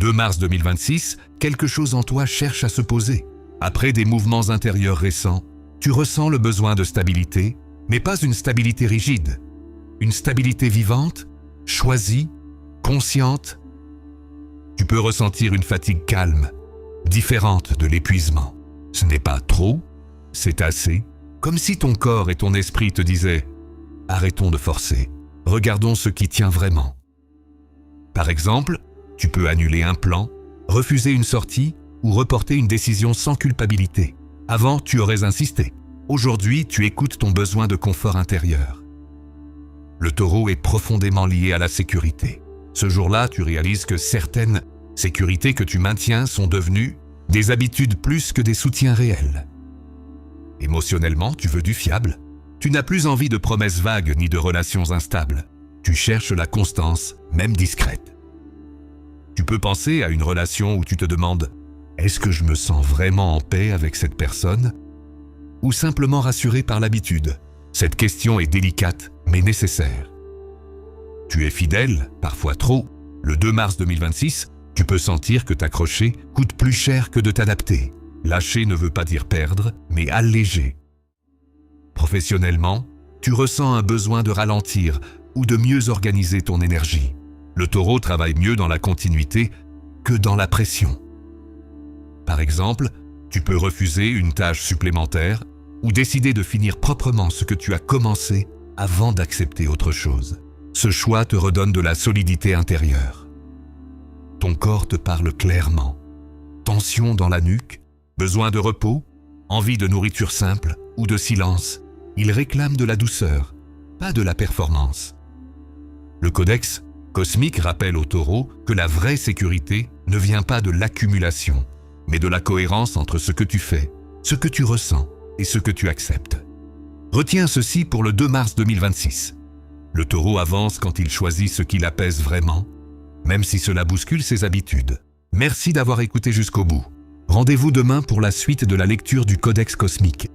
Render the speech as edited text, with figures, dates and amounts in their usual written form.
2 mars 2026, quelque chose en toi cherche à se poser. Après des mouvements intérieurs récents, tu ressens le besoin de stabilité, mais pas une stabilité rigide. Une stabilité vivante, choisie, consciente. Tu peux ressentir une fatigue calme, différente de l'épuisement. Ce n'est pas trop, c'est assez, comme si ton corps et ton esprit te disaient « Arrêtons de forcer, regardons ce qui tient vraiment ». Par exemple, tu peux annuler un plan, refuser une sortie ou reporter une décision sans culpabilité. Avant, tu aurais insisté. Aujourd'hui, tu écoutes ton besoin de confort intérieur. Le taureau est profondément lié à la sécurité. Ce jour-là, tu réalises que certaines sécurités que tu maintiens sont devenues des habitudes plus que des soutiens réels. Émotionnellement, tu veux du fiable. Tu n'as plus envie de promesses vagues ni de relations instables. Tu cherches la constance, même discrète. Tu peux penser à une relation où tu te demandes « Est-ce que je me sens vraiment en paix avec cette personne ?» ou simplement rassuré par l'habitude. Cette question est délicate, mais nécessaire. Tu es fidèle, parfois trop. Le 2 mars 2026, tu peux sentir que t'accrocher coûte plus cher que de t'adapter. Lâcher ne veut pas dire perdre, mais alléger. Professionnellement, tu ressens un besoin de ralentir ou de mieux organiser ton énergie. Le taureau travaille mieux dans la continuité que dans la pression. Par exemple, tu peux refuser une tâche supplémentaire ou décider de finir proprement ce que tu as commencé avant d'accepter autre chose. Ce choix te redonne de la solidité intérieure. Ton corps te parle clairement. Tension dans la nuque, besoin de repos, envie de nourriture simple ou de silence. Il réclame de la douceur, pas de la performance. Le codex cosmique rappelle au taureau que la vraie sécurité ne vient pas de l'accumulation, mais de la cohérence entre ce que tu fais, ce que tu ressens et ce que tu acceptes. Retiens ceci pour le 2 mars 2026. Le taureau avance quand il choisit ce qui l'apaise vraiment, même si cela bouscule ses habitudes. Merci d'avoir écouté jusqu'au bout. Rendez-vous demain pour la suite de la lecture du Codex cosmique.